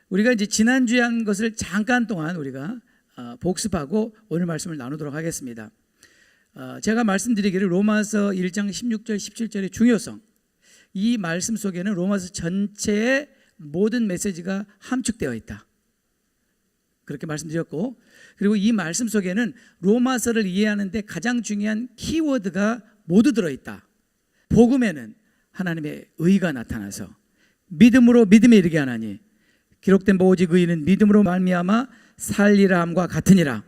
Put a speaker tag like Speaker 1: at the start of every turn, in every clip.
Speaker 1: 우리가 이제 지난주에 한 것을 잠깐 동안 우리가 복습하고 오늘 말씀을 나누도록 하겠습니다. 제가 말씀드리기를 로마서 1장 16절 17절의 중요성, 이 말씀 속에는 로마서 전체의 모든 메시지가 함축되어 있다, 그렇게 말씀드렸고, 그리고 이 말씀 속에는 로마서를 이해하는데 가장 중요한 키워드가 모두 들어있다. 복음에는 하나님의 의가 나타나서 믿음으로 믿음에 이르게 하나니 기록된 바 오직 의인은 믿음으로 말미암아 살리라 함과 같으니라.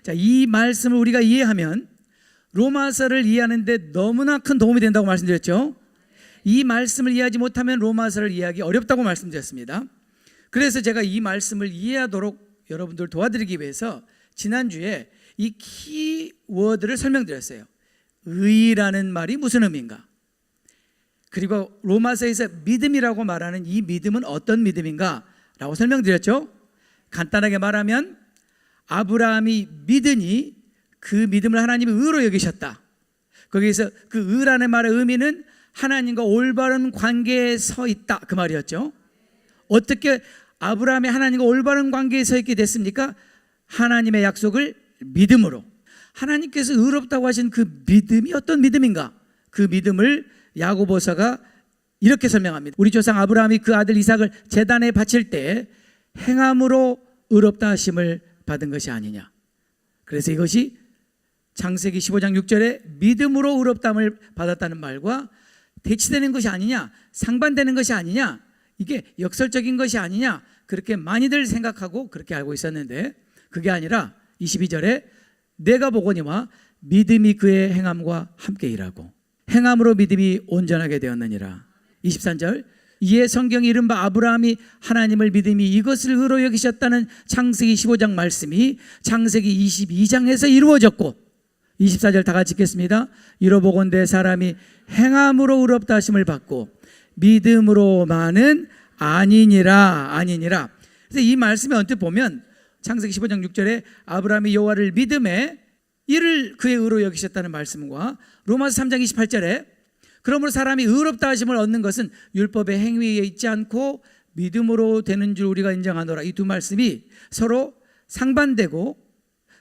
Speaker 1: 자, 이 말씀을 우리가 이해하면 로마서를 이해하는데 너무나 큰 도움이 된다고 말씀드렸죠. 이 말씀을 이해하지 못하면 로마서를 이해하기 어렵다고 말씀드렸습니다. 그래서 제가 이 말씀을 이해하도록 여러분들 도와드리기 위해서 지난주에 이 키워드를 설명드렸어요. 의라는 말이 무슨 의미인가? 그리고 로마서에서 믿음이라고 말하는 이 믿음은 어떤 믿음인가? 라고 설명드렸죠. 간단하게 말하면 아브라함이 믿으니 그 믿음을 하나님이 의로 여기셨다. 거기에서 그 의라는 말의 의미는 하나님과 올바른 관계에 서 있다, 그 말이었죠. 어떻게 아브라함이 하나님과 올바른 관계에 서 있게 됐습니까? 하나님의 약속을 믿음으로. 하나님께서 의롭다고 하신 그 믿음이 어떤 믿음인가? 그 믿음을 야고보서가 이렇게 설명합니다. 우리 조상 아브라함이 그 아들 이삭을 제단에 바칠 때 행함으로 의롭다 하심을 받은 것이 아니냐. 그래서 이것이 창세기 15장 6절에 믿음으로 의롭다함을 받았다는 말과 대치되는 것이 아니냐, 상반되는 것이 아니냐, 이게 역설적인 것이 아니냐, 그렇게 많이들 생각하고 그렇게 알고 있었는데, 그게 아니라 22절에 내가 보거니와 믿음이 그의 행함과 함께 일하고 행함으로 믿음이 온전하게 되었느니라. 23절, 이에 성경이 이른바 아브라함이 하나님을 믿음이 이것을 의로 여기셨다는 창세기 15장 말씀이 창세기 22장에서 이루어졌고, 24절 다 같이 읽겠습니다. 이로보건대 사람이 행함으로 의롭다 하심을 받고 믿음으로만은 아니니라. 그래서 이 말씀에 언뜻 보면 창세기 15장 6절에 아브라함이 여호와를 믿음에 이를 그의 의로 여기셨다는 말씀과 로마서 3장 28절에 그러므로 사람이 의롭다 하심을 얻는 것은 율법의 행위에 있지 않고 믿음으로 되는 줄 우리가 인정하노라. 이 두 말씀이 서로 상반되고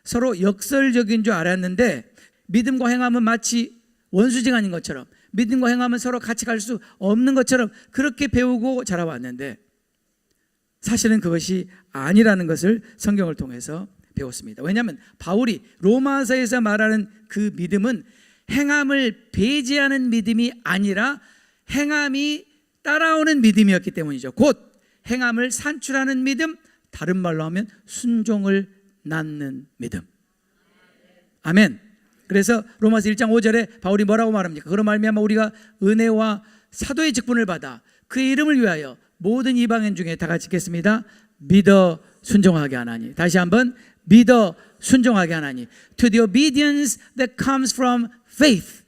Speaker 1: 서로 역설적인 줄 알았는데, 믿음과 행함은 마치 원수지간인 것처럼, 믿음과 행함은 서로 같이 갈 수 없는 것처럼 그렇게 배우고 자라왔는데, 사실은 그것이 아니라는 것을 성경을 통해서 배웠습니다. 왜냐하면 바울이 로마서에서 말하는 그 믿음은 행함을 배제하는 믿음이 아니라 행함이 따라오는 믿음이었기 때문이죠. 곧 행함을 산출하는 믿음, 다른 말로 하면 순종을 낳는 믿음. 아멘. 그래서 로마서 1장 5절에 바울이 뭐라고 말합니까? 그런 말미암아 우리가 은혜와 사도의 직분을 받아 그의 이름을 위하여 모든 이방인 중에, 다 같이 읽겠습니다. 믿어 순종하게 하나니. 다시 한번, 믿어 순종하게 하나니. To the obedience that comes from faith.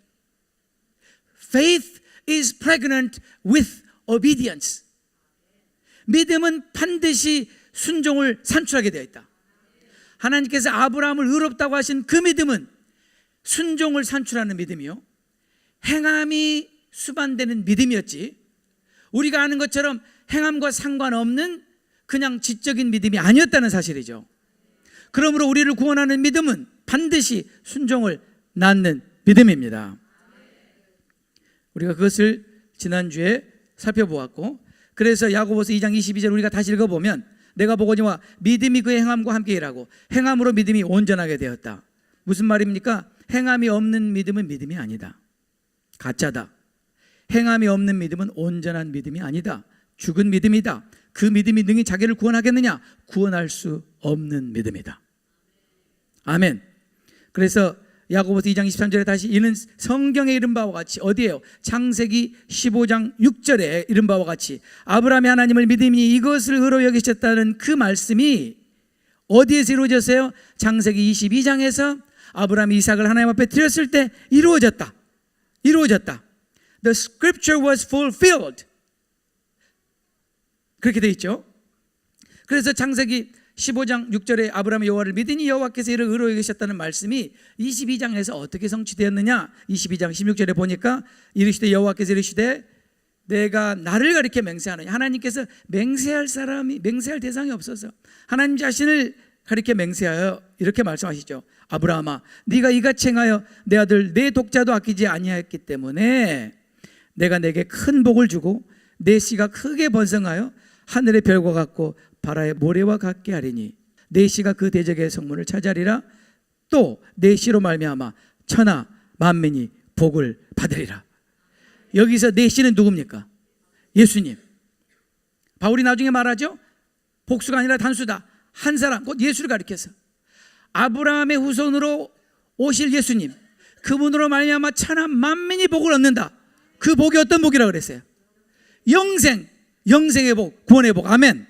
Speaker 1: Faith is pregnant with obedience. 믿음은 반드시 순종을 산출하게 되어 있다. 하나님께서 아브라함을 의롭다고 하신 그 믿음은 순종을 산출하는 믿음이요, 행함이 수반되는 믿음이었지, 우리가 아는 것처럼 행함과 상관없는 그냥 지적인 믿음이 아니었다는 사실이죠. 그러므로 우리를 구원하는 믿음은 반드시 순종을 낳는 믿음입니다. 우리가 그것을 지난주에 살펴보았고, 그래서 야고보서 2장 22절 우리가 다시 읽어보면 내가 보거니와 믿음이 그의 행함과 함께 일하고 행함으로 믿음이 온전하게 되었다. 무슨 말입니까? 행함이 없는 믿음은 믿음이 아니다. 가짜다. 행함이 없는 믿음은 온전한 믿음이 아니다. 죽은 믿음이다. 그 믿음이 능히 자기를 구원하겠느냐? 구원할 수 없는 믿음이다. 아멘. 그래서 야고보서 2장 23절에 다시 이는 성경에 이른 바와 같이, 어디에요? 창세기 15장 6절에 이른 바와 같이 아브라함이 하나님을 믿음이 이것을 의로 여기셨다는 그 말씀이 어디에서 이루어졌어요? 창세기 22장에서 아브라함이 이삭을 하나님 앞에 드렸을 때 이루어졌다. The scripture was fulfilled. 그렇게 되어 있죠. 그래서 창세기 15장 6절에 아브라함이 여호와를 믿으니 여호와께서 이를 의로 여기셨다는 말씀이 22장에서 어떻게 성취되었느냐? 22장 16절에 보니까 이르시되 여호와께서 이르시되 내가 나를 가리켜 맹세하느냐. 하나님께서 맹세할 대상이 없어서 하나님 자신을 가리켜 맹세하여 이렇게 말씀하시죠. 아브라함아, 네가 이같이 행하여 내 아들 내 독자도 아끼지 아니하였기 때문에 내가 내게 큰 복을 주고 내 씨가 크게 번성하여 하늘의 별과 같고 바다의 모래와 같게 하리니 내 씨가 그 대적의 성문을 차지하리라. 또 내 씨로 말미암아 천하 만민이 복을 받으리라. 여기서 내 씨는 누굽니까? 예수님. 바울이 나중에 말하죠. 복수가 아니라 단수다. 한 사람, 곧 예수를 가리켜서 아브라함의 후손으로 오실 예수님, 그분으로 말미암아 천하 만민이 복을 얻는다. 그 복이 어떤 복이라고 그랬어요? 영생의 복, 구원의 복. 아멘.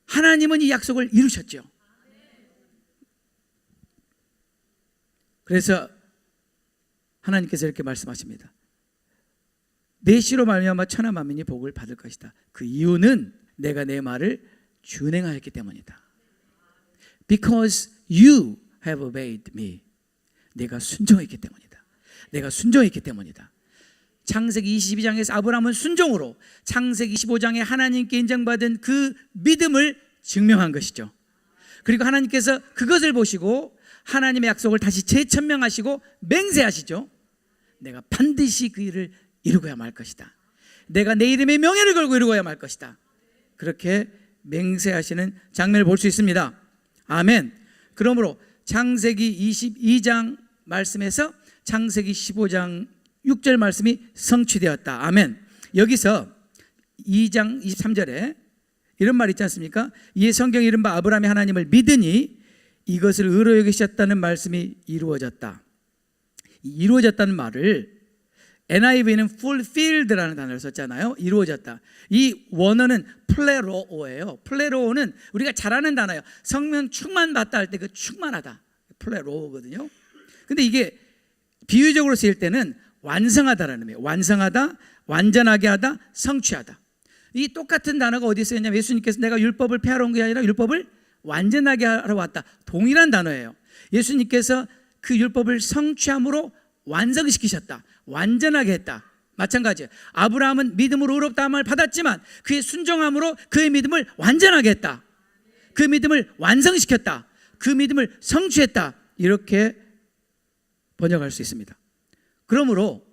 Speaker 1: 하나님은 이 약속을 이루셨죠. 그래서 하나님께서 이렇게 말씀하십니다. 내 씨로 말미암아 천하 만민이 복을 받을 것이다. 그 이유는 내가 내 말을 준행하였기 때문이다. Because you have obeyed me. 내가 순종했기 때문이다. 내가 순종했기 때문이다. 창세기 22장에서 아브라함은 순종으로 창세기 25장에 하나님께 인정받은 그 믿음을 증명한 것이죠. 그리고 하나님께서 그것을 보시고 하나님의 약속을 다시 재천명하시고 맹세하시죠. 내가 반드시 그 일을 이루고야 말 것이다. 내가 내 이름의 명예를 걸고 이루고야 말 것이다. 그렇게 맹세하시는 장면을 볼 수 있습니다. 아멘. 그러므로 창세기 22장 말씀에서 창세기 15장 6절 말씀이 성취되었다. 아멘. 여기서 2장 23절에 이런 말 있지 않습니까? 이에 성경이 이른바 아브라함이 하나님을 믿으니 이것을 의로 여기셨다는 말씀이 이루어졌다. 이루어졌다는 말을 NIV는 fulfilled라는 단어를 썼잖아요. 이루어졌다. 이 원어는 플레로오예요. 플레로오는 우리가 잘 아는 단어예요. 성령 충만받다 할 때 그 충만하다, 플레로오거든요. 근데 이게 비유적으로 쓰일 때는 완성하다라는 의미예요. 완성하다, 완전하게 하다, 성취하다. 이 똑같은 단어가 어디 쓰였냐면 예수님께서 내가 율법을 폐하러 온 게 아니라 율법을 완전하게 하러 왔다. 동일한 단어예요. 예수님께서 그 율법을 성취함으로 완성시키셨다. 완전하게 했다. 마찬가지예요. 아브라함은 믿음으로 의롭다 함을 받았지만 그의 순종함으로 그의 믿음을 완전하게 했다. 그 믿음을 완성시켰다. 그 믿음을 성취했다. 이렇게 번역할 수 있습니다. 그러므로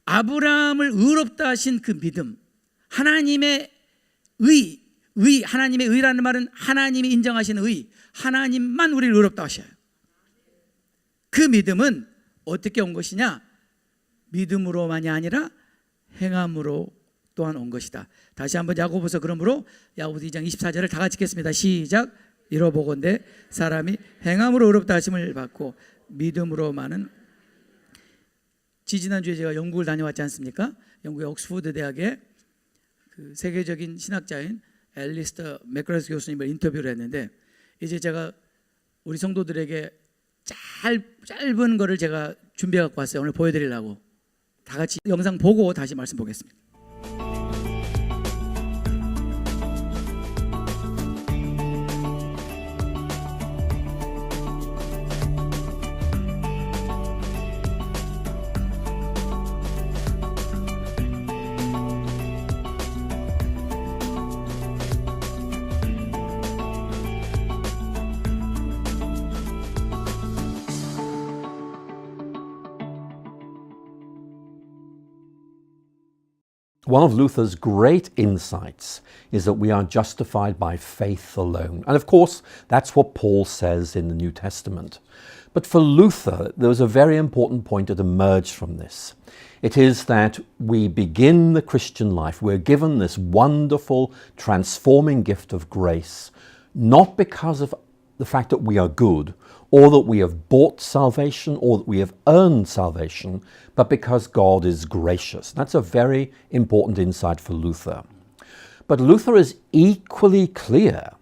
Speaker 1: 아브라함을 의롭다 하신 그 믿음, 하나님의 하나님의 의라는 말은 하나님이 인정하시는 의, 하나님만 우리를 의롭다 하셔요. 그 믿음은 어떻게 온 것이냐? 믿음으로만이 아니라 행함으로 또한 온 것이다. 다시 한번 야고보서, 그러므로 야고보서 2장 24절을 다 같이 읽겠습니다. 시작. 이러보건대 사람이 행함으로 의롭다 하심을 받고 믿음으로만은. 지지난주에 제가 영국을 다녀왔지 않습니까? 영국의 옥스퍼드 대학에 그 세계적인 신학자인 앨리스터 맥그라스 교수님을 인터뷰를 했는데, 이제 제가 우리 성도들에게 짧은 거를 제가 준비해 갖고 왔어요. 오늘 보여드리려고. 다 같이 영상 보고 다시 말씀 보겠습니다.
Speaker 2: One of Luther's great insights is that we are justified by faith alone. And of course, that's what Paul says in the New Testament. But for Luther, there was a very important point that emerged from this. It is that we begin the Christian life, we're given this wonderful, transforming gift of grace, not because of the fact that we are good, or that we have bought salvation, or that we have earned salvation, but because God is gracious. That's a very important insight for Luther. But Luther is equally clear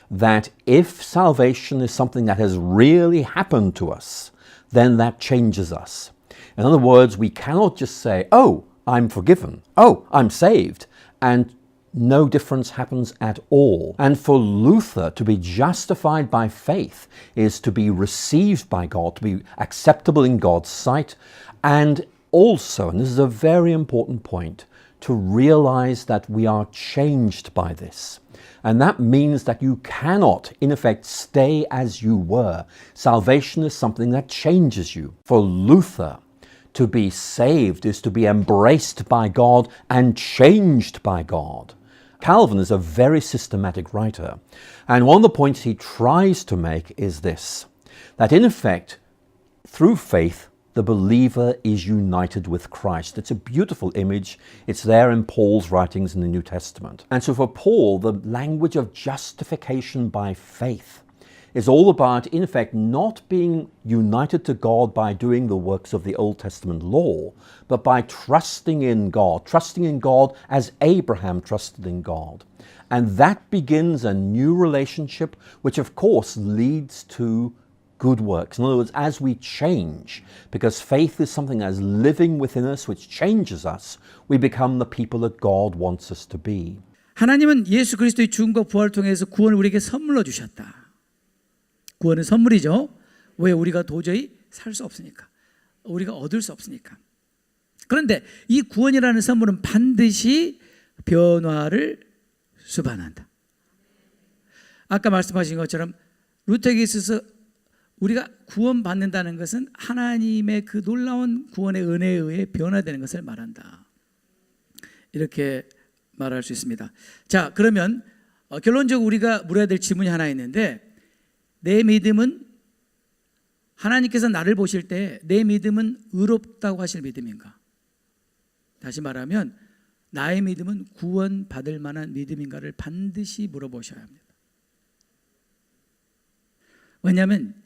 Speaker 2: that if salvation is something that has really happened to us, then that changes us. In other words, we cannot just say, oh, I'm forgiven, oh, I'm saved, and no difference happens at all. And for Luther, to be justified by faith is to be received by God, to be acceptable in God's sight, and also, and this is a very important point, to realize that we are changed by this. And that means that you cannot, in effect, stay as you were. Salvation is something that changes you. For Luther, to be saved is to be embraced by God and changed by God. Calvin is a very systematic writer. And one of the points he tries to make is this, that in effect, through faith, the believer is united with Christ. It's a beautiful image. It's there in Paul's writings in the New Testament. And so for Paul, the language of justification by faith is all about, in effect, not being united to God by doing the works of the Old Testament law, but by trusting in God as Abraham trusted in God. And that begins a new relationship, which of course leads to good works. In other words, as we change, because faith is something that's living within us, which changes us, we become the people that God wants us to be.
Speaker 1: 하나님은 예수 그리스도의 죽음과 부활을 통해서 구원을 우리에게 선물로 주셨다. 구원은 선물이죠. 왜? 우리가 도저히 살 수 없으니까. 우리가 얻을 수 없으니까. 그런데 이 구원이라는 선물은 반드시 변화를 수반한다. 아까 말씀하신 것처럼 루터에게 있어서 우리가 구원받는다는 것은 하나님의 그 놀라운 구원의 은혜에 의해 변화되는 것을 말한다. 이렇게 말할 수 있습니다. 자, 그러면 결론적으로 우리가 물어야 될 질문이 하나 있는데, 내 믿음은 하나님께서 나를 보실 때 내 믿음은 의롭다고 하실 믿음인가? 다시 말하면 나의 믿음은 구원받을 만한 믿음인가를 반드시 물어보셔야 합니다. 왜냐하면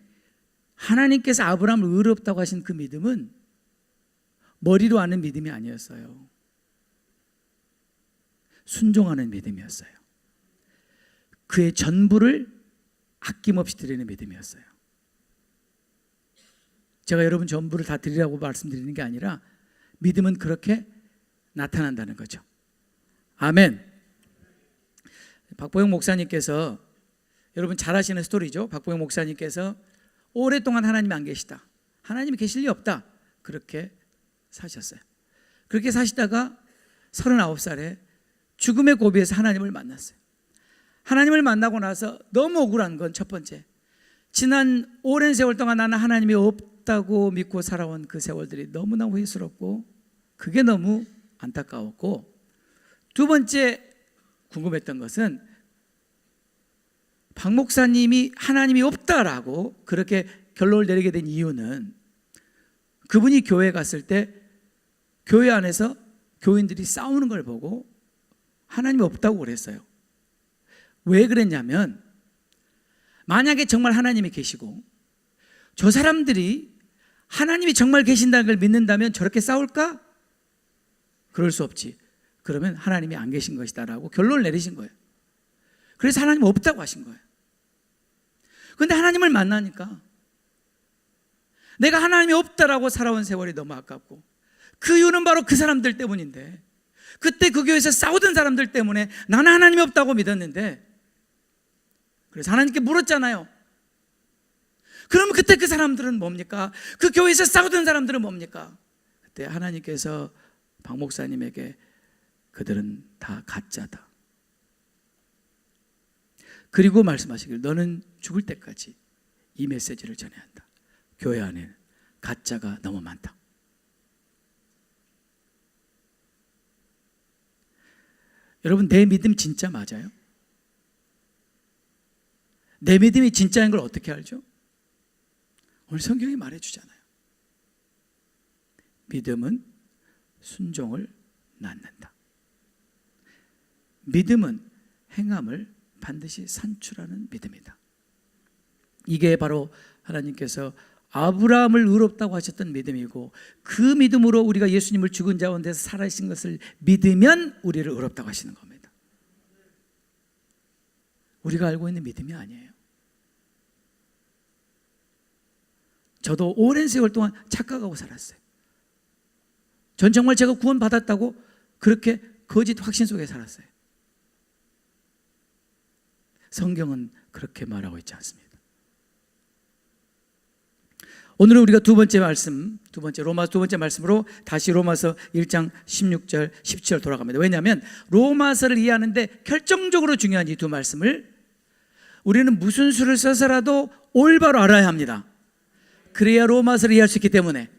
Speaker 1: 하나님께서 아브라함을 의롭다고 하신 그 믿음은 머리로 아는 믿음이 아니었어요. 순종하는 믿음이었어요. 그의 전부를 아낌없이 드리는 믿음이었어요. 제가 여러분 전부를 다 드리라고 말씀드리는 게 아니라 믿음은 그렇게 나타난다는 거죠. 아멘. 박보영 목사님께서, 여러분 잘 아시는 스토리죠. 박보영 목사님께서 오랫동안 하나님이 안 계시다, 하나님이 계실 리 없다, 그렇게 사셨어요. 그렇게 사시다가 39살에 죽음의 고비에서 하나님을 만났어요. 하나님을 만나고 나서 너무 억울한 건 첫 번째, 지난 오랜 세월 동안 나는 하나님이 없다고 믿고 살아온 그 세월들이 너무나 후회스럽고 그게 너무 안타까웠고, 두 번째 궁금했던 것은 박 목사님이 하나님이 없다라고 그렇게 결론을 내리게 된 이유는 그분이 교회에 갔을 때 교회 안에서 교인들이 싸우는 걸 보고 하나님이 없다고 그랬어요. 왜 그랬냐면, 만약에 정말 하나님이 계시고 저 사람들이 하나님이 정말 계신다는 걸 믿는다면 저렇게 싸울까? 그럴 수 없지. 그러면 하나님이 안 계신 것이다라고 결론을 내리신 거예요. 그래서 하나님 없다고 하신 거예요. 그런데 하나님을 만나니까 내가 하나님이 없다라고 살아온 세월이 너무 아깝고, 그 이유는 바로 그 사람들 때문인데, 그때 그 교회에서 싸우던 사람들 때문에 나는 하나님이 없다고 믿었는데, 그래서 하나님께 물었잖아요. 그러면 그때 그 사람들은 뭡니까? 그 교회에서 싸우던 사람들은 뭡니까? 그때 하나님께서 박 목사님에게 그들은 다 가짜다, 그리고 말씀하시길 너는 죽을 때까지 이 메시지를 전해야 한다. 교회 안에 가짜가 너무 많다. 여러분, 내 믿음 진짜 맞아요? 내 믿음이 진짜인 걸 어떻게 알죠? 오늘 성경이 말해주잖아요. 믿음은 순종을 낳는다. 믿음은 행함을 반드시 산출하는 믿음이다. 이게 바로 하나님께서 아브라함을 의롭다고 하셨던 믿음이고, 그 믿음으로 우리가 예수님을 죽은 자 가운데서 살아계신 것을 믿으면 우리를 의롭다고 하시는 겁니다. 우리가 알고 있는 믿음이 아니에요. 저도 오랜 세월 동안 착각하고 살았어요. 전 정말 제가 구원받았다고 그렇게 거짓 확신 속에 살았어요. 성경은 그렇게 말하고 있지 않습니다. 오늘은 우리가 두 번째 로마서 두 번째 말씀으로 다시 로마서 1장 16절, 17절 돌아갑니다. 왜냐하면 로마서를 이해하는데 결정적으로 중요한 이 두 말씀을 우리는 무슨 수를 써서라도 올바로 알아야 합니다. 그래야 로마서를 이해할 수 있기 때문에.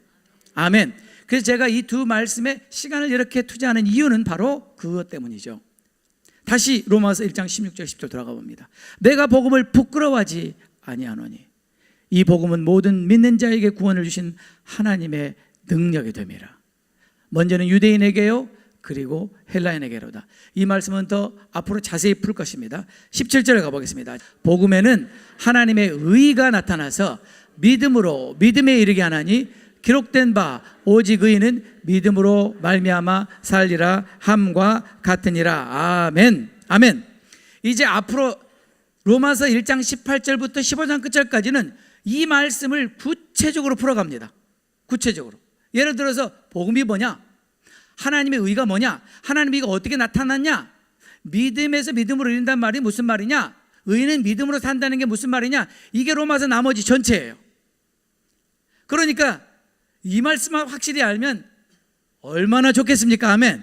Speaker 1: 아멘. 그래서 제가 이 두 말씀에 시간을 이렇게 투자하는 이유는 바로 그것 때문이죠. 다시 로마서 1장 16절 10절 돌아가 봅니다. 내가 복음을 부끄러워하지 아니하노니 이 복음은 모든 믿는 자에게 구원을 주신 하나님의 능력이 됨이라. 먼저는 유대인에게요 그리고 헬라인에게로다. 이 말씀은 더 앞으로 자세히 풀 것입니다. 17절에 가보겠습니다. 복음에는 하나님의 의가 나타나서 믿음으로 믿음에 이르게 하나니 기록된 바 오직 의인은 믿음으로 말미암아 살리라 함과 같으니라. 아멘. 아멘. 이제 앞으로 로마서 1장 18절부터 15장 끝절까지는 이 말씀을 구체적으로 풀어갑니다. 구체적으로. 예를 들어서 복음이 뭐냐? 하나님의 의가 뭐냐? 하나님의 의가 어떻게 나타났냐? 믿음에서 믿음으로 이른다는 말이 무슨 말이냐? 의는 믿음으로 산다는 게 무슨 말이냐? 이게 로마서 나머지 전체예요. 그러니까 이 말씀을 확실히 알면 얼마나 좋겠습니까? 아멘.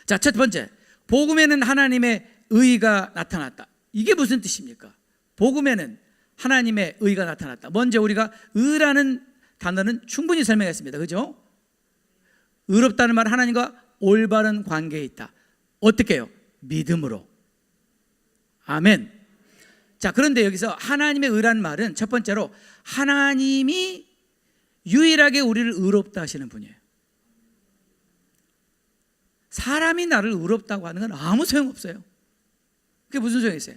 Speaker 1: 자, 첫 번째, 복음에는 하나님의 의가 나타났다. 이게 무슨 뜻입니까? 복음에는 하나님의 의가 나타났다. 먼저 우리가 의라는 단어는 충분히 설명했습니다. 그죠? 의롭다는 말은 하나님과 올바른 관계에 있다. 어떻게 해요? 믿음으로. 아멘. 자, 그런데 여기서 하나님의 의라는 말은 첫 번째로 하나님이 유일하게 우리를 의롭다 하시는 분이에요. 사람이 나를 의롭다고 하는 건 아무 소용없어요. 그게 무슨 소용이 있어요?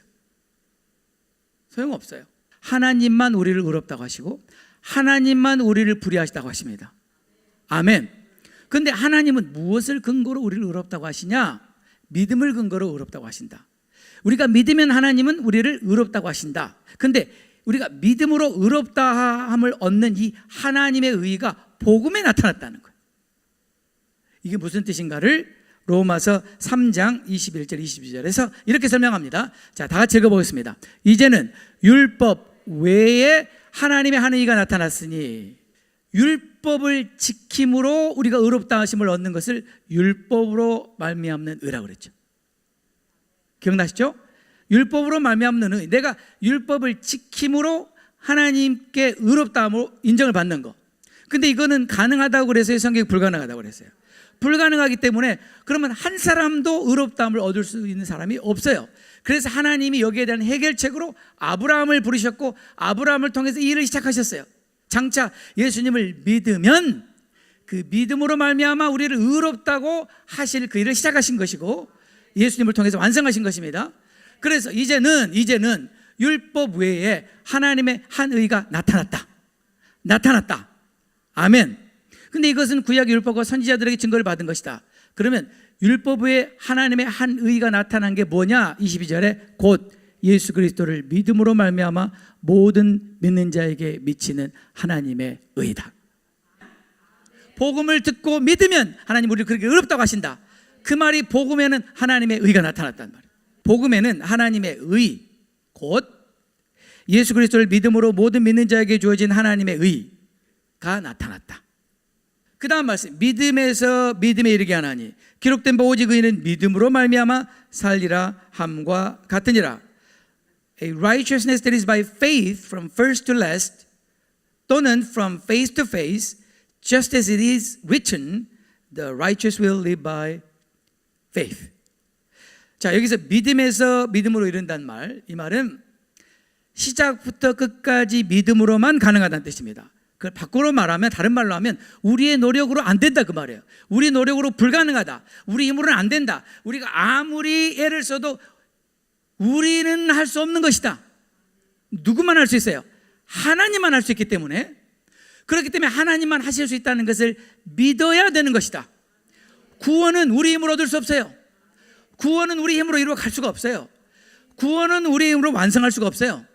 Speaker 1: 소용없어요. 하나님만 우리를 의롭다고 하시고 하나님만 우리를 불의하시다고 하십니다. 아멘. 그런데 하나님은 무엇을 근거로 우리를 의롭다고 하시냐? 믿음을 근거로 의롭다고 하신다. 우리가 믿으면 하나님은 우리를 의롭다고 하신다. 그런데 우리가 믿음으로 의롭다함을 얻는 이 하나님의 의가 복음에 나타났다는 거예요. 이게 무슨 뜻인가를 로마서 3장 21절 22절에서 이렇게 설명합니다. 자, 다 같이 읽어보겠습니다. 이제는 율법 외에 하나님의 한 의가 나타났으니 율법을 지킴으로 우리가 의롭다 하심을 얻는 것을 율법으로 말미암는 의라고 그랬죠. 기억나시죠? 율법으로 말미암는 의. 내가 율법을 지킴으로 하나님께 의롭다함으로 인정을 받는 거. 근데 이거는 가능하다고 그래서요? 성경이 불가능하다고 그랬어요. 불가능하기 때문에 그러면 한 사람도 의롭다함을 얻을 수 있는 사람이 없어요. 그래서 하나님이 여기에 대한 해결책으로 아브라함을 부르셨고 아브라함을 통해서 이 일을 시작하셨어요. 장차 예수님을 믿으면 그 믿음으로 말미암아 우리를 의롭다고 하실 그 일을 시작하신 것이고 예수님을 통해서 완성하신 것입니다. 그래서 이제는 율법 외에 하나님의 한 의가 나타났다. 아멘. 근데 이것은 구약 율법과 선지자들에게 증거를 받은 것이다. 그러면 율법 외에 하나님의 한 의가 나타난 게 뭐냐? 22절에 곧 예수 그리스도를 믿음으로 말미암아 모든 믿는 자에게 미치는 하나님의 의다. 복음을 듣고 믿으면 하나님 우리를 그렇게 의롭다고 하신다. 그 말이 복음에는 하나님의 의가 나타났단 말이에요. 복음에는 하나님의 의, 곧 예수 그리스도를 믿음으로 모든 믿는 자에게 주어진 하나님의 의가 나타났다. 그 다음 말씀, 믿음에서 믿음에 이르게 하나니 기록된 바 오직 의인은 믿음으로 말미암아 살리라 함과 같으니라. A righteousness that is by faith from first to last 또는 from face to face just as it is written the righteous will live by faith. 자, 여기서 믿음에서 믿음으로 이른다는 말, 이 말은 시작부터 끝까지 믿음으로만 가능하다는 뜻입니다. 그걸 밖으로 말하면, 다른 말로 하면 우리의 노력으로 안 된다 그 말이에요. 우리 노력으로 불가능하다. 우리 힘으로는 안 된다. 우리가 아무리 애를 써도 우리는 할 수 없는 것이다. 누구만 할 수 있어요? 하나님만 할 수 있기 때문에, 그렇기 때문에 하나님만 하실 수 있다는 것을 믿어야 되는 것이다. 구원은 우리 힘으로 얻을 수 없어요. 구원은 우리 힘으로 이루어 갈 수가 없어요. 구원은 우리 힘으로 완성할 수가 없어요.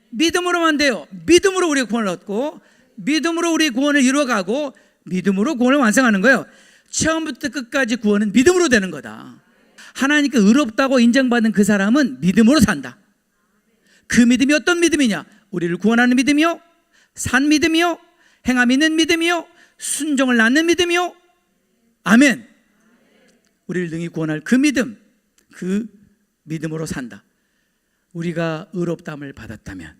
Speaker 1: 믿음으로만 돼요. 믿음으로 우리가 구원을 얻고 믿음으로 우리 구원을 이루어가고 믿음으로 구원을 완성하는 거예요. 처음부터 끝까지 구원은 믿음으로 되는 거다. 하나님께 의롭다고 인정받은 그 사람은 믿음으로 산다. 그 믿음이 어떤 믿음이냐? 우리를 구원하는 믿음이요, 산 믿음이요, 행함 있는 믿음이요, 순종을 낳는 믿음이요. 아멘. 우리를 능히 구원할 그 믿음, 그 믿음으로 산다. 우리가 의롭다함을 받았다면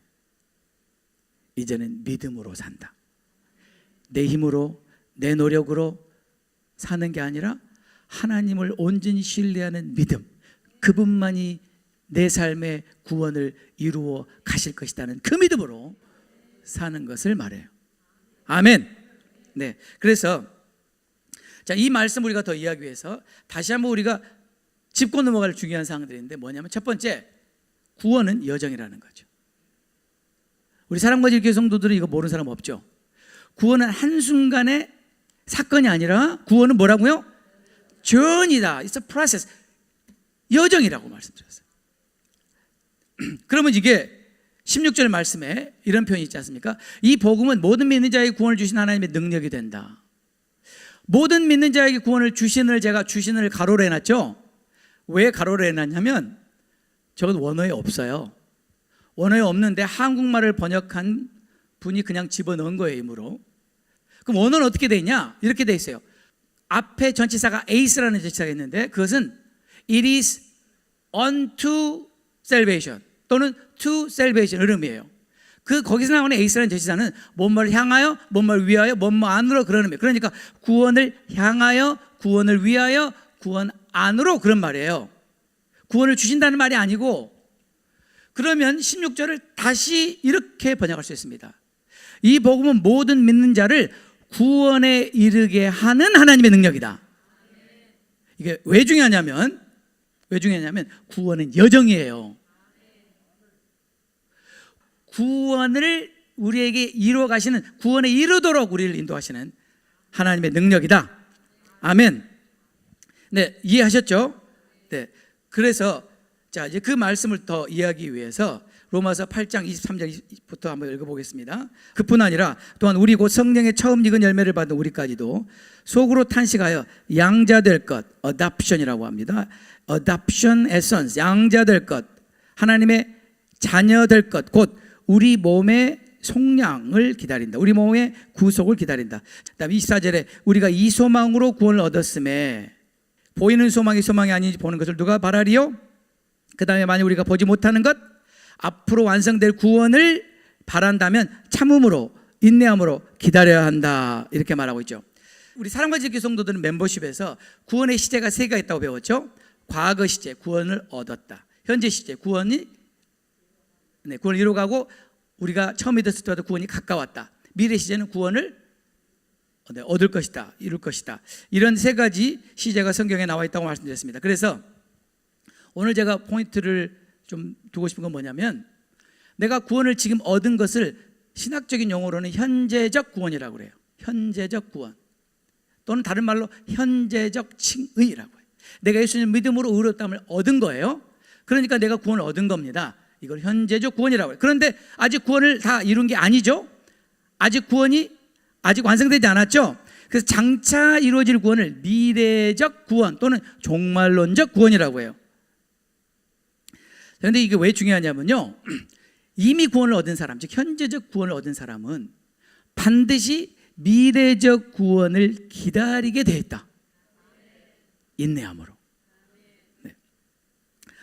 Speaker 1: 이제는 믿음으로 산다. 내 힘으로, 내 노력으로 사는 게 아니라 하나님을 온전히 신뢰하는 믿음, 그분만이 내 삶의 구원을 이루어 가실 것이라는 그 믿음으로 사는 것을 말해요. 아멘. 네, 그래서 자, 이 말씀 우리가 더 이해하기 위해서 다시 한번 우리가 짚고 넘어갈 중요한 사항들인데 뭐냐면 첫 번째, 구원은 여정이라는 거죠. 우리 사랑과질 교회 성도들은 이거 모르는 사람 없죠. 구원은 한순간의 사건이 아니라 구원은 뭐라고요? journey다. It's a process. 여정이라고 말씀드렸어요. 그러면 이게 16절 말씀에 이런 표현이 있지 않습니까? 이 복음은 모든 믿는 자에게 구원을 주신 하나님의 능력이 된다. 모든 믿는 자에게 구원을 주신을 제가 주신을 가로로 해놨죠. 왜 가로로 해놨냐면 저건 원어에 없어요. 원어에 없는데 한국말을 번역한 분이 그냥 집어넣은 거예요, 임으로. 그럼 원어는 어떻게 돼 있냐? 이렇게 돼 있어요. 앞에 전치사가 ace라는 전치사가 있는데 그것은 it is unto salvation 또는 to salvation 의미예요. 거기서 나오는 ace라는 전치사는 뭔가를 향하여, 뭔가를 위하여, 뭔뭐 안으로 그런 의미예요. 그러니까 구원을 향하여, 구원을 위하여, 구원 안으로 그런 말이에요. 구원을 주신다는 말이 아니고, 그러면 16절을 다시 이렇게 번역할 수 있습니다. 이 복음은 모든 믿는 자를 구원에 이르게 하는 하나님의 능력이다. 이게 왜 중요하냐면 구원은 여정이에요. 구원을 우리에게 이루어 가시는, 구원에 이르도록 우리를 인도하시는 하나님의 능력이다. 아멘. 네, 이해하셨죠? 네. 그래서 자, 이제 그 말씀을 더 이해하기 위해서 로마서 8장 23절부터 한번 읽어보겠습니다. 그뿐 아니라 또한 우리 곧 성령의 처음 익은 열매를 받은 우리까지도 속으로 탄식하여 양자 될 것, adoption이라고 합니다. adoption as sons, 양자 될 것, 하나님의 자녀 될 것, 곧 우리 몸의 속량을 기다린다. 우리 몸의 구속을 기다린다. 그다음 24절에 우리가 이 소망으로 구원을 얻었음에 보이는 소망이 소망이 아닌지 보는 것을 누가 바라리요? 그 다음에 만약 우리가 보지 못하는 것, 앞으로 완성될 구원을 바란다면 참음으로, 인내함으로 기다려야 한다. 이렇게 말하고 있죠. 우리 사랑과 지교 성도들은 멤버십에서 구원의 시제가 3개가 있다고 배웠죠. 과거 시제, 구원을 얻었다. 현재 시제, 구원을 이루어가고 우리가 처음 믿었을 때보다 구원이 가까웠다. 미래 시제는 구원을 얻을 것이다, 이룰 것이다. 이런 3가지 시제가 성경에 나와 있다고 말씀드렸습니다. 그래서 오늘 제가 포인트를 좀 두고 싶은 건 뭐냐면, 내가 구원을 지금 얻은 것을 신학적인 용어로는 현재적 구원이라고 그래요. 현재적 구원, 또는 다른 말로 현재적 칭의라고 해요. 내가 예수님 믿음으로 의롭다함을 얻은 거예요. 그러니까 내가 구원을 얻은 겁니다. 이걸 현재적 구원이라고 해요. 그런데 아직 구원을 다 이룬 게 아니죠. 아직 구원이 아직 완성되지 않았죠. 그래서 장차 이루어질 구원을 미래적 구원 또는 종말론적 구원이라고 해요. 그런데 이게 왜 중요하냐면요, 이미 구원을 얻은 사람, 즉 현재적 구원을 얻은 사람은 반드시 미래적 구원을 기다리게 되어 있다. 인내함으로. 네.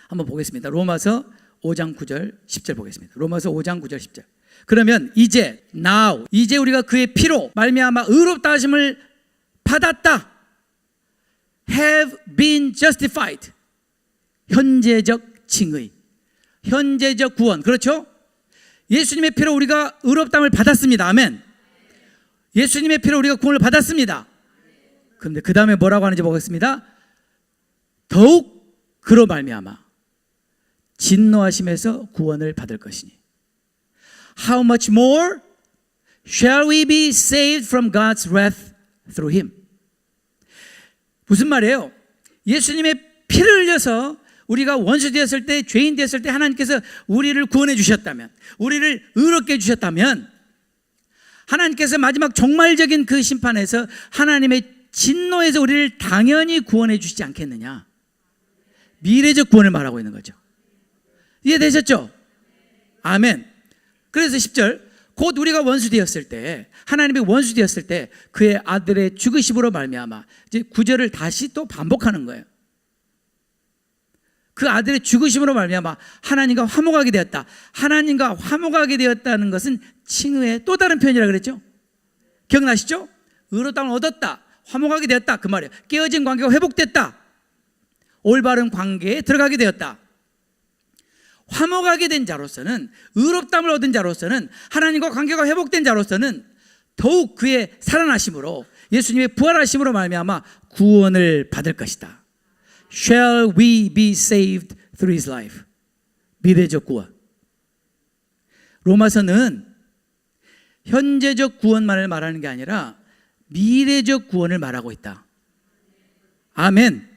Speaker 1: 한번 보겠습니다. 로마서 5장 9절 10절 보겠습니다. 로마서 5장 9절 10절. 그러면 이제 now, 이제 우리가 그의 피로 말미암아 의롭다 하심을 받았다. have been justified. 현재적 칭의, 현재적 구원. 그렇죠? 예수님의 피로 우리가 의롭다함을 받았습니다. 아멘. 예수님의 피로 우리가 구원을 받았습니다. 그런데 그 다음에 뭐라고 하는지 보겠습니다. 더욱 그로 말미암아 진노하심에서 구원을 받을 것이니 How much more shall we be saved from God's wrath through him? 무슨 말이에요? 예수님의 피를 흘려서 우리가 원수 되었을 때, 죄인 되었을 때 하나님께서 우리를 구원해 주셨다면, 우리를 의롭게 해주셨다면, 하나님께서 마지막 종말적인 그 심판에서 하나님의 진노에서 우리를 당연히 구원해 주시지 않겠느냐. 미래적 구원을 말하고 있는 거죠. 이해되셨죠? 아멘. 그래서 10절, 곧 우리가 원수되었을 때, 하나님의 원수되었을 때 그의 아들의 죽으심으로 말미암아, 이제 구절을 다시 또 반복하는 거예요. 그 아들의 죽으심으로 말미암아 하나님과 화목하게 되었다. 하나님과 화목하게 되었다는 것은 칭의의 또 다른 표현이라 그랬죠. 기억나시죠? 의롭다함을 얻었다, 화목하게 되었다, 그 말이에요. 깨어진 관계가 회복됐다, 올바른 관계에 들어가게 되었다. 화목하게 된 자로서는, 의롭다함을 얻은 자로서는, 하나님과 관계가 회복된 자로서는 더욱 그의 살아나심으로, 예수님의 부활하심으로 말미암아 구원을 받을 것이다. Shall we be saved through his life? 미래적 구원. 로마서는 현재적 구원만을 말하는 게 아니라 미래적 구원을 말하고 있다. 아멘.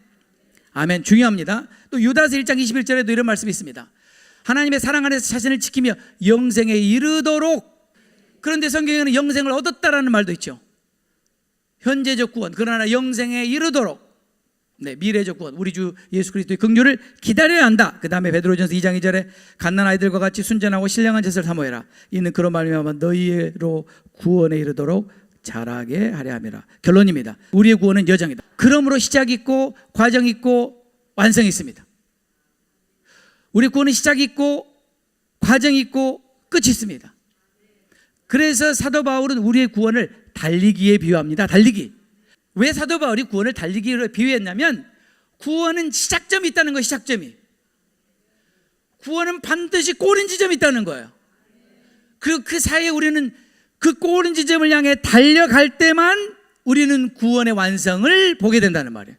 Speaker 1: 아멘. 중요합니다. 또 유다서 1장 21절에도 이런 말씀이 있습니다. 하나님의 사랑 안에서 자신을 지키며 영생에 이르도록. 그런데 성경에는 영생을 얻었다라는 말도 있죠. 현재적 구원, 그러나 영생에 이르도록. 네, 미래적 구원, 우리 주 예수 그리스도의 긍휼을 기다려야 한다. 그 다음에 베드로전서 2장 2절에 갓난 아이들과 같이 순전하고 신령한 젖을 사모해라. 이는 그런 말미암아 너희로 구원에 이르도록 자라게 하려 함이라. 결론입니다. 우리의 구원은 여정이다. 그러므로 시작 있고 과정 있고 완성이 있습니다. 우리 구원은 시작 있고 과정 있고 끝이 있습니다. 그래서 사도 바울은 우리의 구원을 달리기에 비유합니다. 달리기. 왜 사도 바울이 구원을 달리기로 비유했냐면, 구원은 시작점이 있다는 거예요. 시작점이. 구원은 반드시 꼬린 지점이 있다는 거예요. 그리고 그 사이에 우리는 그 꼬린 지점을 향해 달려갈 때만 우리는 구원의 완성을 보게 된다는 말이에요.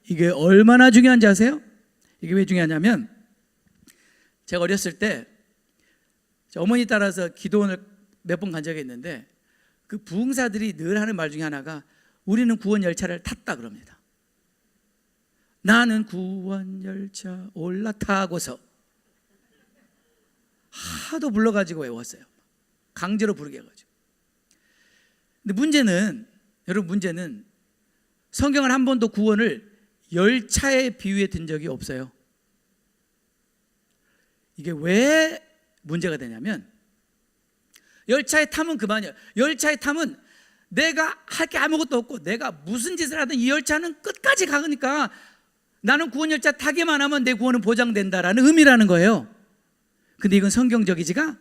Speaker 1: 이게 얼마나 중요한지 아세요? 이게 왜 중요하냐면, 제가 어렸을 때 어머니 따라서 기도원을 몇 번 간 적이 있는데, 그 부흥사들이 늘 하는 말 중에 하나가 우리는 구원 열차를 탔다 그럽니다. 나는 구원 열차 올라타고서 하도 불러가지고 외웠어요. 강제로 부르게 해가지고. 근데 문제는, 여러분 문제는 성경은 한 번도 구원을 열차에 비유해 든 적이 없어요. 이게 왜 문제가 되냐면, 열차에 타면 그만이에요. 열차에 타면 내가 할 게 아무것도 없고 내가 무슨 짓을 하든 이 열차는 끝까지 가니까 나는 구원 열차 타기만 하면 내 구원은 보장된다라는 의미라는 거예요. 근데 이건 성경적이지가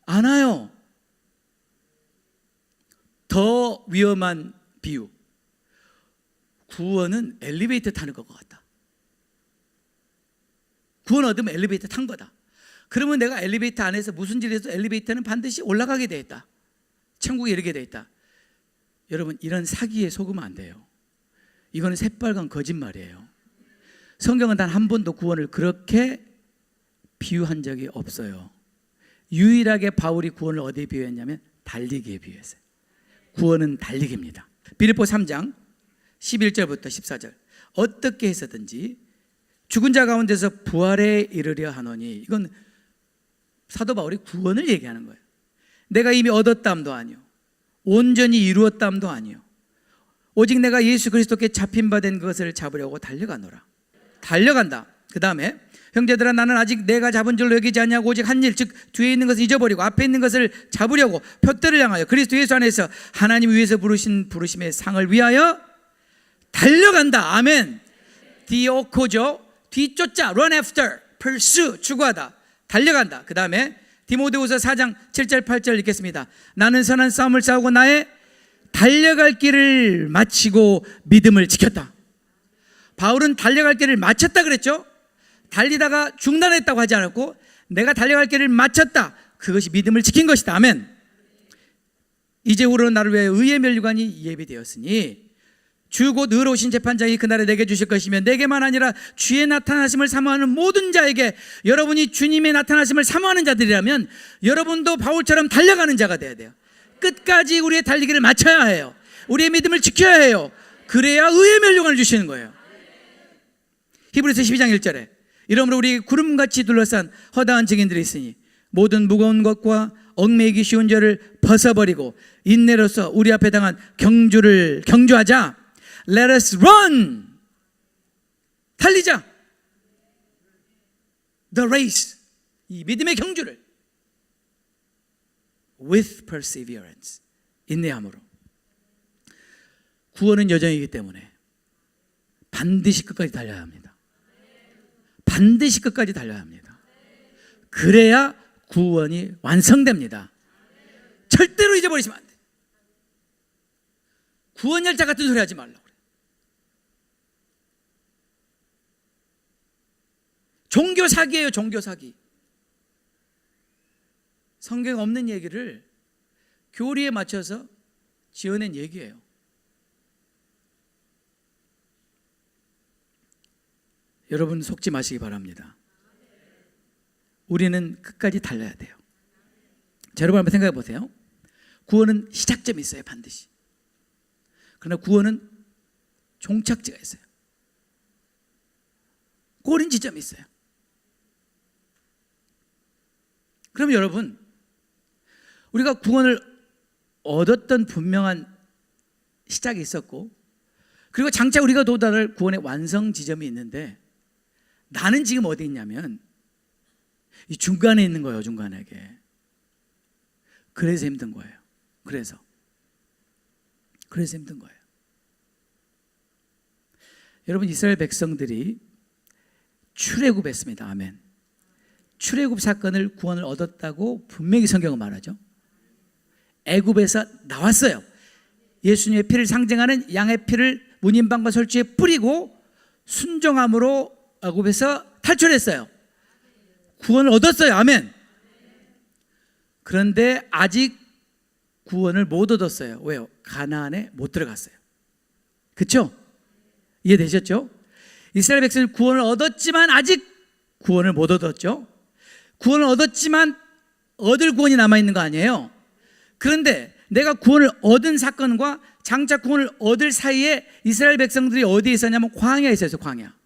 Speaker 1: 않아요. 더 위험한 비유. 구원은 엘리베이터 타는 것 같다. 구원 얻으면 엘리베이터 탄 거다. 그러면 내가 엘리베이터 안에서 무슨 일을 해도 엘리베이터는 반드시 올라가게 돼 있다. 천국에 이르게 돼 있다. 여러분, 이런 사기에 속으면 안 돼요. 이거는 새빨간 거짓말이에요. 성경은 단 한 번도 구원을 그렇게 비유한 적이 없어요. 유일하게 바울이 구원을 어디에 비유했냐면 달리기에 비유했어요. 구원은 달리기입니다. 빌립보 3장 11절부터 14절. 어떻게 해서든지 죽은 자 가운데서 부활에 이르려 하노니. 이건 사도 바울이 구원을 얘기하는 거예요. 내가 이미 얻었담도 아니요, 온전히 이루었담도 아니요, 오직 내가 예수 그리스도께 잡힌 바 된 것을 잡으려고 달려가노라. 달려간다. 그 다음에 형제들아, 나는 아직 내가 잡은 줄로 여기지 아니하고 오직 한 일, 즉 뒤에 있는 것을 잊어버리고 앞에 있는 것을 잡으려고 표대를 향하여 그리스도 예수 안에서 하나님 위에서 부르신 부르심의 상을 위하여 달려간다. 아멘. 디오코죠. 뒤쫓자, run after, pursue, 추구하다, 달려간다. 그 다음에 디모데후서 4장 7절 8절 읽겠습니다. 나는 선한 싸움을 싸우고 나의 달려갈 길을 마치고 믿음을 지켰다. 바울은 달려갈 길을 마쳤다 그랬죠. 달리다가 중단했다고 하지 않았고 내가 달려갈 길을 마쳤다. 그것이 믿음을 지킨 것이다. 아멘. 이제후로 나를 위해 의의 면류관이 예비되었으니 주 곧 의로우신 재판장이 그날에 내게 주실 것이며 내게만 아니라 주의 나타나심을 사모하는 모든 자에게. 여러분이 주님의 나타나심을 사모하는 자들이라면 여러분도 바울처럼 달려가는 자가 돼야 돼요. 끝까지 우리의 달리기를 마쳐야 해요. 우리의 믿음을 지켜야 해요. 그래야 의의 면류관을 주시는 거예요. 히브리서 12장 1절에 이러므로 우리 구름같이 둘러싼 허다한 증인들이 있으니 모든 무거운 것과 얽매이기 쉬운 죄를 벗어버리고 인내로서 우리 앞에 당한 경주하자. Let us run. 달리자. The race. 이 믿음의 경주를. with perseverance. 인내함으로. 구원은 여정이기 때문에 반드시 끝까지 달려야 합니다. 반드시 끝까지 달려야 합니다. 그래야 구원이 완성됩니다. 절대로 잊어버리시면 안 돼요. 구원 열차 같은 소리 하지 말라고 그래요. 종교 사기예요, 종교 사기. 성경 없는 얘기를 교리에 맞춰서 지어낸 얘기예요. 여러분 속지 마시기 바랍니다. 우리는 끝까지 달려야 돼요. 자, 여러분 한번 생각해 보세요. 구원은 시작점이 있어요, 반드시. 그러나 구원은 종착지가 있어요. 꼬린 지점이 있어요. 그럼 여러분, 우리가 구원을 얻었던 분명한 시작이 있었고, 그리고 장차 우리가 도달할 구원의 완성 지점이 있는데, 나는 지금 어디 있냐면 이 중간에 있는 거예요. 중간에게. 그래서 힘든 거예요. 그래서 힘든 거예요. 여러분, 이스라엘 백성들이 출애굽했습니다. 아멘. 출애굽 사건을 구원을 얻었다고 분명히 성경은 말하죠. 애굽에서 나왔어요. 예수님의 피를 상징하는 양의 피를 문인방과 설주에 뿌리고 순종함으로 애굽에서 탈출했어요. 구원을 얻었어요. 아멘. 그런데 아직 구원을 못 얻었어요. 왜요? 가나안에 못 들어갔어요. 그렇죠? 이해되셨죠? 이스라엘 백성은 구원을 얻었지만 아직 구원을 못 얻었죠. 구원을 얻었지만 얻을 구원이 남아있는 거 아니에요. 그런데 내가 구원을 얻은 사건과 장차 구원을 얻을 사이에 이스라엘 백성들이 어디에 있었냐면 광야에 있었어요. 광야.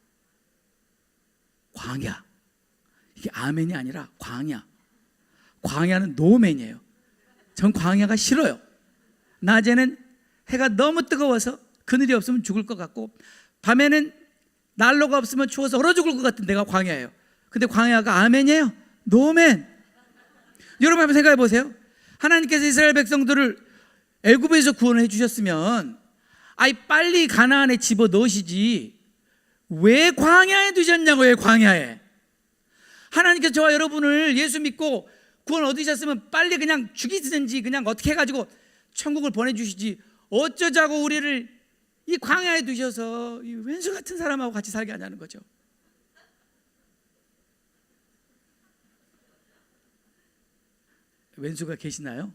Speaker 1: 이게 아멘이 아니라 광야. 광야는 노맨이에요. 전 광야가 싫어요. 낮에는 해가 너무 뜨거워서 그늘이 없으면 죽을 것 같고, 밤에는 난로가 없으면 추워서 얼어 죽을 것 같은 데가 광야예요. 근데 광야가 아멘이에요. 노맨. 여러분 한번 생각해 보세요. 하나님께서 이스라엘 백성들을 애굽에서 구원해 주셨으면 빨리 가나안에 집어 넣으시지 왜 광야에 두셨냐고. 왜 광야에. 하나님께서 저와 여러분을 예수 믿고 구원 얻으셨으면 빨리 그냥 죽이든지 그냥 어떻게 해가지고 천국을 보내주시지, 어쩌자고 우리를 이 광야에 두셔서 이 왼수 같은 사람하고 같이 살게 하냐는 거죠. 왼수가 계시나요?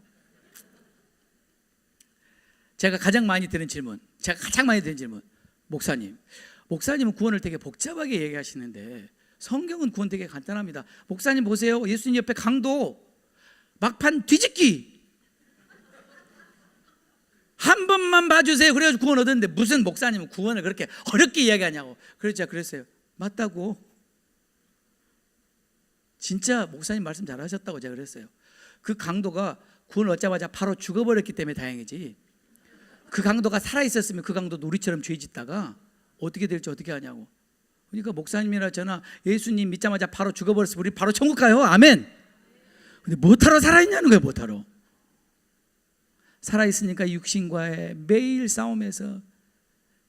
Speaker 1: 제가 가장 많이 드는 질문, 목사님은 구원을 되게 복잡하게 얘기하시는데 성경은 구원 되게 간단합니다. 목사님 보세요. 예수님 옆에 강도 막판 뒤집기 한 번만 봐주세요. 그래가지고 구원 얻었는데 무슨 목사님은 구원을 그렇게 어렵게 이야기하냐고. 그랬어요. 맞다고. 진짜 목사님 말씀 잘하셨다고 제가 그랬어요. 그 강도가 구원 얻자마자 바로 죽어버렸기 때문에 다행이지, 그 강도가 살아있었으면 그 강도도 우리처럼 죄 짓다가 어떻게 될지 어떻게 하냐고. 그러니까 목사님이나 저나 예수님 믿자마자 바로 죽어버렸으면 우리 바로 천국 가요. 아멘. 근데 못하러 살아있냐는 거예요. 못하러 살아있으니까 육신과의 매일 싸움에서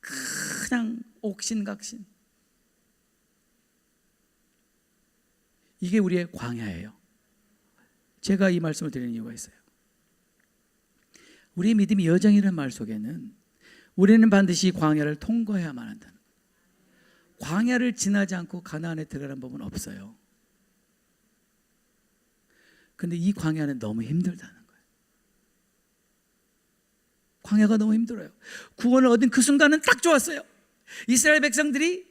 Speaker 1: 그냥 옥신각신. 이게 우리의 광야예요. 제가 이 말씀을 드리는 이유가 있어요. 우리의 믿음이 여정이라는 말 속에는 우리는 반드시 광야를 통과해야만 한다는, 광야를 지나지 않고 가나안에 들어가는 법은 없어요. 근데 이 광야는 너무 힘들다는 거예요. 광야가 너무 힘들어요. 구원을 얻은 그 순간은 딱 좋았어요. 이스라엘 백성들이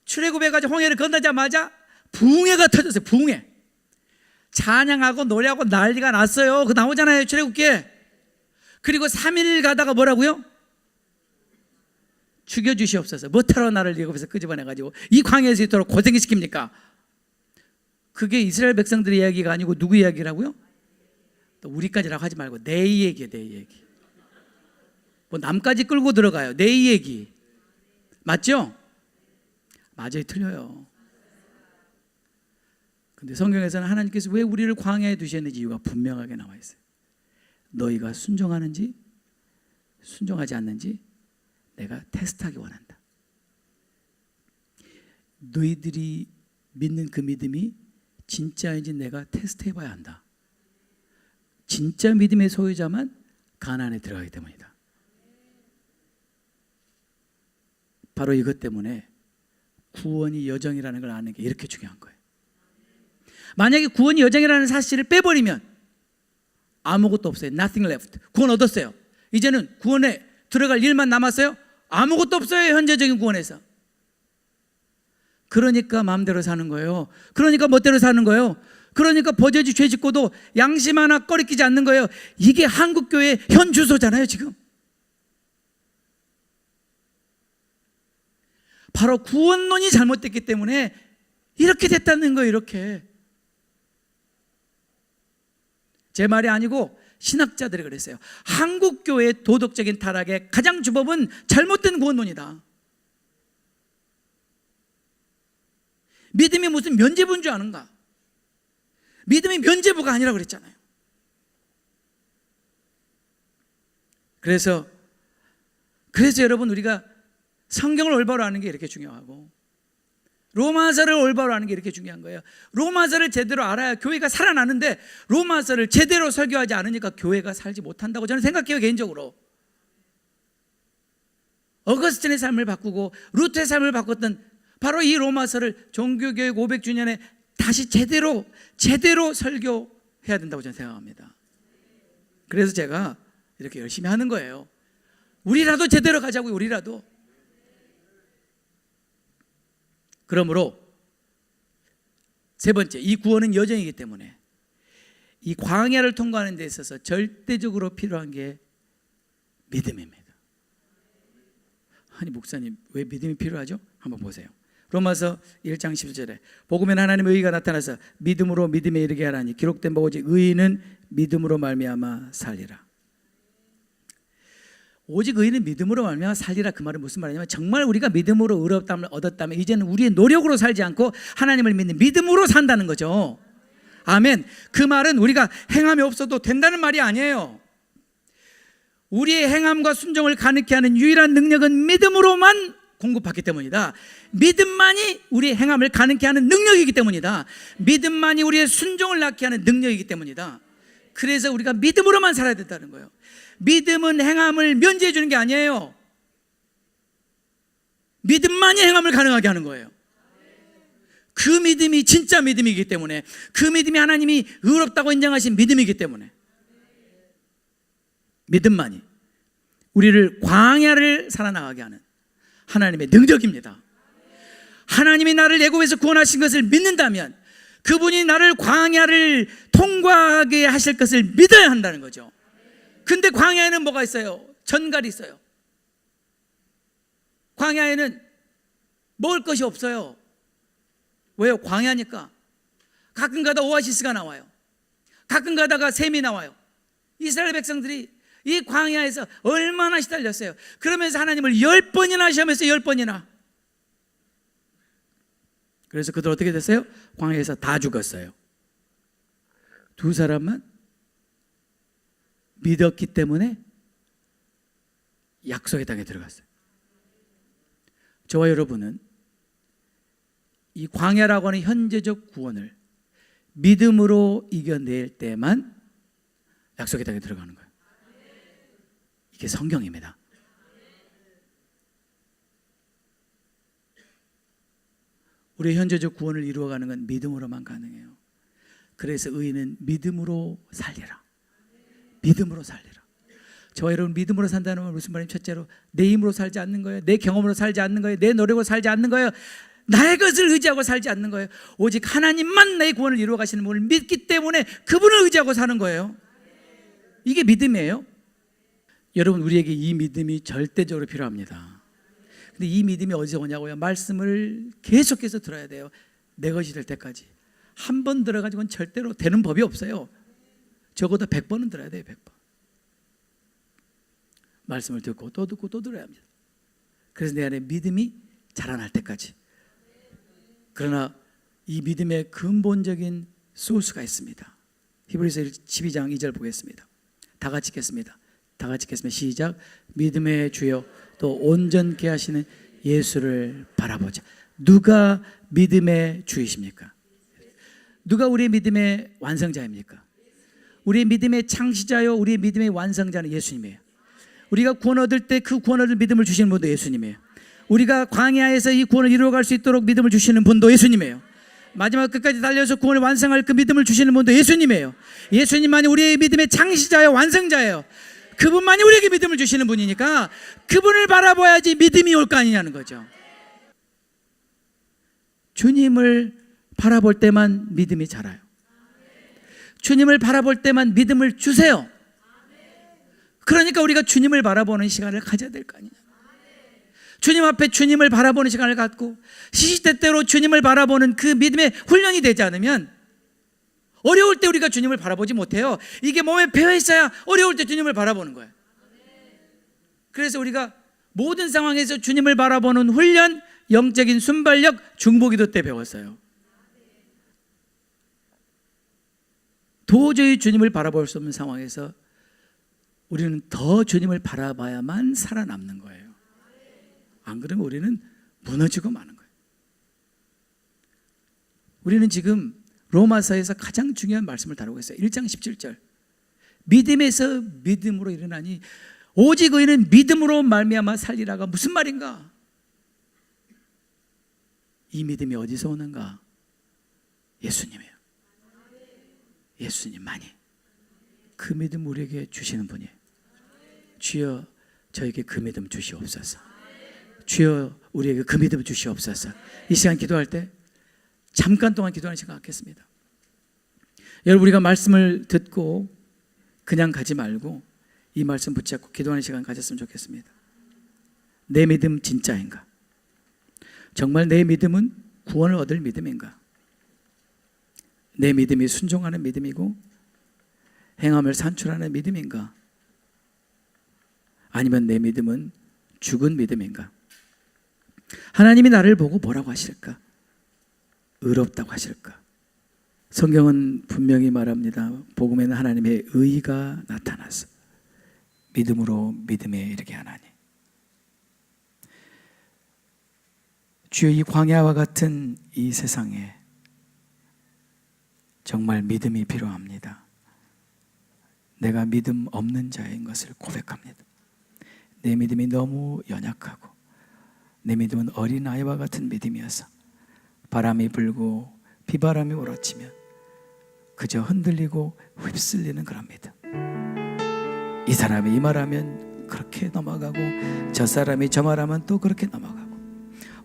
Speaker 1: 출애굽해가지고 홍해를 건너자마자 붕해가 터졌어요. 붕해. 찬양하고 노래하고 난리가 났어요. 그거 나오잖아요, 출애굽기에. 그리고 3일 가다가 뭐라고요? 죽여주시옵소서. 뭐하러 나를 애굽에서 끄집어내가지고 이 광야에서 있도록 고생을 시킵니까? 그게 이스라엘 백성들의 이야기가 아니고 누구 이야기라고요? 또 우리까지라고 하지 말고 내 얘기예요. 내 얘기. 뭐 남까지 끌고 들어가요. 내 얘기. 맞죠? 맞아요. 틀려요. 근데 성경에서는 하나님께서 왜 우리를 광야에 두셨는지 이유가 분명하게 나와 있어요. 너희가 순종하는지 순종하지 않는지 내가 테스트하기 원한다. 너희들이 믿는 그 믿음이 진짜인지 내가 테스트해 봐야 한다. 진짜 믿음의 소유자만 가나안에 들어가기 때문이다. 바로 이것 때문에 구원이 여정이라는 걸 아는 게 이렇게 중요한 거예요. 만약에 구원이 여정이라는 사실을 빼버리면 아무것도 없어요. Nothing left. 구원 얻었어요. 이제는 구원에 들어갈 일만 남았어요. 아무것도 없어요. 현재적인 구원에서. 그러니까 마음대로 사는 거예요. 그러니까 멋대로 사는 거예요. 그러니까 버저지 죄 짓고도 양심 하나 꺼리끼지 않는 거예요. 이게 한국교회의 현 주소잖아요, 지금. 바로 구원론이 잘못됐기 때문에 이렇게 됐다는 거예요, 이렇게. 제 말이 아니고 신학자들이 그랬어요. 한국교회의 도덕적인 타락의 가장 주범은 잘못된 구원론이다. 믿음이 무슨 면죄부인 줄 아는가? 믿음이 면죄부가 아니라고 그랬잖아요. 그래서 여러분, 우리가 성경을 올바로 아는 게 이렇게 중요하고 로마서를 올바로 아는 게 이렇게 중요한 거예요. 로마서를 제대로 알아야 교회가 살아나는데 로마서를 제대로 설교하지 않으니까 교회가 살지 못한다고 저는 생각해요, 개인적으로. 어거스틴의 삶을 바꾸고 루터의 삶을 바꿨던 바로 이 로마서를 종교교육 500주년에 다시 제대로 설교해야 된다고 저는 생각합니다. 그래서 제가 이렇게 열심히 하는 거예요. 우리라도 제대로 가자고요, 우리라도. 그러므로 세 번째, 이 구원은 여정이기 때문에 이 광야를 통과하는 데 있어서 절대적으로 필요한 게 믿음입니다. 아니 목사님, 왜 믿음이 필요하죠? 한번 보세요. 로마서 1장 11절에 복음엔 하나님의 의가 나타나서 믿음으로 믿음에 이르게 하라니 기록된 바 오직 의인은 믿음으로 말미암아 살리라. 오직 의인은 믿음으로 말미암아 살리라. 그 말은 무슨 말이냐면 정말 우리가 믿음으로 의롭다함을 얻었다면 이제는 우리의 노력으로 살지 않고 하나님을 믿는 믿음으로 산다는 거죠. 아멘. 그 말은 우리가 행함이 없어도 된다는 말이 아니에요. 우리의 행함과 순종을 가능케 하는 유일한 능력은 믿음으로만 공급받기 때문이다. 믿음만이 우리의 행함을 가능케 하는 능력이기 때문이다. 믿음만이 우리의 순종을 낳게 하는 능력이기 때문이다. 그래서 우리가 믿음으로만 살아야 된다는 거예요. 믿음은 행함을 면제해 주는 게 아니에요. 믿음만이 행함을 가능하게 하는 거예요. 그 믿음이 진짜 믿음이기 때문에, 그 믿음이 하나님이 의롭다고 인정하신 믿음이기 때문에 믿음만이 우리를 광야를 살아나가게 하는 하나님의 능력입니다. 하나님이 나를 애굽에서 구원하신 것을 믿는다면 그분이 나를 광야를 통과하게 하실 것을 믿어야 한다는 거죠. 근데 광야에는 뭐가 있어요? 전갈이 있어요. 광야에는 먹을 것이 없어요. 왜요? 광야니까. 가끔 가다 오아시스가 나와요. 가끔 가다가 샘이 나와요. 이스라엘 백성들이 이 광야에서 얼마나 시달렸어요. 그러면서 하나님을 10번이나 시험했어요. 10번이나. 그래서 그들 어떻게 됐어요? 광야에서 다 죽었어요. 두 사람만 믿었기 때문에 약속의 땅에 들어갔어요. 저와 여러분은 이 광야라고 하는 현재적 구원을 믿음으로 이겨낼 때만 약속의 땅에 들어가는 거예요. 이게 성경입니다. 우리의 현재적 구원을 이루어가는 건 믿음으로만 가능해요. 그래서 의인은 믿음으로 살리라. 믿음으로 살리라. 저와 여러분, 믿음으로 산다는 건 무슨 말이냐면 첫째로 내 힘으로 살지 않는 거예요. 내 경험으로 살지 않는 거예요. 내 노력으로 살지 않는 거예요. 나의 것을 의지하고 살지 않는 거예요. 오직 하나님만 나의 구원을 이루어 가시는 분을 믿기 때문에 그분을 의지하고 사는 거예요. 이게 믿음이에요. 여러분, 우리에게 이 믿음이 절대적으로 필요합니다. 근데 이 믿음이 어디서 오냐고요? 말씀을 계속해서 들어야 돼요. 내 것이 될 때까지. 한 번 들어가지고는 절대로 되는 법이 없어요. 적어도 100번은 들어야 돼요. 100번. 말씀을 듣고 또 듣고 또 들어야 합니다. 그래서 내 안에 믿음이 자라날 때까지. 그러나 이 믿음의 근본적인 소스가 있습니다. 히브리서 12장 2절 보겠습니다. 다 같이 읽겠습니다. 다 같이 읽겠습니다. 시작. 믿음의 주여 또 온전케 하시는 예수를 바라보자. 누가 믿음의 주이십니까? 누가 우리의 믿음의 완성자입니까? 우리의 믿음의 창시자요 우리의 믿음의 완성자는 예수님이에요. 우리가 구원 얻을 때 그 구원 얻을 믿음을 주시는 분도 예수님이에요. 우리가 광야에서 이 구원을 이루어갈 수 있도록 믿음을 주시는 분도 예수님이에요. 마지막 끝까지 달려서 구원을 완성할 그 믿음을 주시는 분도 예수님이에요. 예수님만이 우리의 믿음의 창시자요 완성자예요. 그분만이 우리에게 믿음을 주시는 분이니까 그분을 바라봐야지 믿음이 올 거 아니냐는 거죠. 주님을 바라볼 때만 믿음이 자라요. 주님을 바라볼 때만 믿음을 주세요. 그러니까 우리가 주님을 바라보는 시간을 가져야 될 거 아니냐. 주님 앞에 주님을 바라보는 시간을 갖고 시시때때로 주님을 바라보는 그 믿음의 훈련이 되지 않으면 어려울 때 우리가 주님을 바라보지 못해요. 이게 몸에 배어 있어야 어려울 때 주님을 바라보는 거예요. 그래서 우리가 모든 상황에서 주님을 바라보는 훈련, 영적인 순발력, 중보기도 때 배웠어요. 도저히 주님을 바라볼 수 없는 상황에서 우리는 더 주님을 바라봐야만 살아남는 거예요. 안 그러면 우리는 무너지고 마는 거예요. 우리는 지금 로마서에서 가장 중요한 말씀을 다루고 있어요. 1장 17절. 믿음에서 믿음으로 일어나니 오직 의인은 믿음으로 말미암아 살리라가 무슨 말인가? 이 믿음이 어디서 오는가? 예수님이에요. 예수님만이 그 믿음 우리에게 주시는 분이에요. 주여 저에게 그 믿음 주시옵소서. 주여 우리에게 그 믿음 주시옵소서. 이 시간 기도할 때 잠깐 동안 기도하는 시간 갖겠습니다. 여러분 우리가 말씀을 듣고 그냥 가지 말고 이 말씀 붙잡고 기도하는 시간 가졌으면 좋겠습니다. 내 믿음 진짜인가? 정말 내 믿음은 구원을 얻을 믿음인가? 내 믿음이 순종하는 믿음이고 행함을 산출하는 믿음인가? 아니면 내 믿음은 죽은 믿음인가? 하나님이 나를 보고 뭐라고 하실까? 의롭다고 하실까? 성경은 분명히 말합니다. 복음에는 하나님의 의가 나타나서 믿음으로 믿음에 이르게 하나니. 주여 이 광야와 같은 이 세상에 정말 믿음이 필요합니다. 내가 믿음 없는 자인 것을 고백합니다. 내 믿음이 너무 연약하고 내 믿음은 어린아이와 같은 믿음이어서 바람이 불고 비바람이 몰아치면 그저 흔들리고 휩쓸리는 그런 믿음. 이 사람이 이 말하면 그렇게 넘어가고 저 사람이 저 말하면 또 그렇게 넘어가고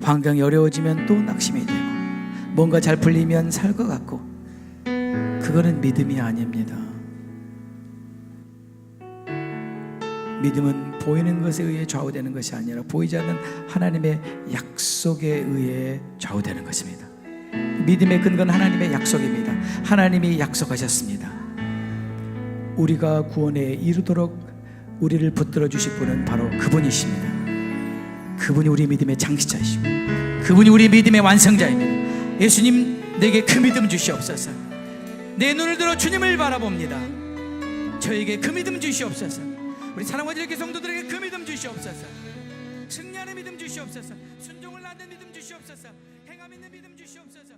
Speaker 1: 환경이 어려워지면 또 낙심이 되고 뭔가 잘 풀리면 살 것 같고 그거는 믿음이 아닙니다. 믿음은 보이는 것에 의해 좌우되는 것이 아니라 보이지 않는 하나님의 약속에 의해 좌우되는 것입니다. 믿음의 근거는 하나님의 약속입니다. 하나님이 약속하셨습니다. 우리가 구원에 이르도록 우리를 붙들어 주실 분은 바로 그분이십니다. 그분이 우리 믿음의 창시자이시고 그분이 우리 믿음의 완성자입니다. 예수님 내게 그 믿음 주시옵소서. 내 눈을 들어 주님을 바라봅니다. 저에게 그 믿음 주시옵소서. 우리 사랑과 지역의 성도들에게 그 믿음 주시옵소서. 승리하는 믿음 주시옵소서. 순종을 낳는 믿음 주시옵소서. 행함 있는 믿음 주시옵소서.